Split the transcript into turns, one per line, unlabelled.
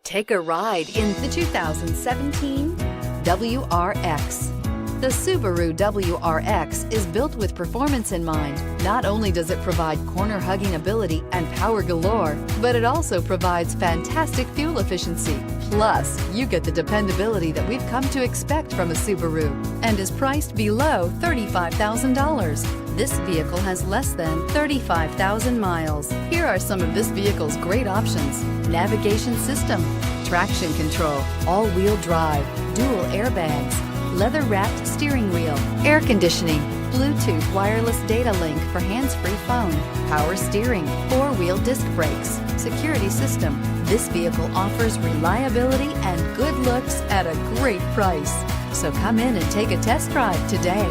Take a ride in the 2017 WRX. The Subaru WRX is built with performance in mind. Not only does it provide corner-hugging ability and power galore, but it also provides fantastic fuel efficiency. Plus, you get the dependability that we've come to expect from a Subaru and is priced below $35,000. This vehicle has less than 35,000 miles. Here are some of this vehicle's great options: navigation system, traction control, all-wheel drive, dual airbags, leather-wrapped steering wheel, air conditioning, Bluetooth wireless data link for hands-free phone, power steering, four-wheel disc brakes, security system. This vehicle offers reliability and good looks at a great price. So come in and take a test drive today.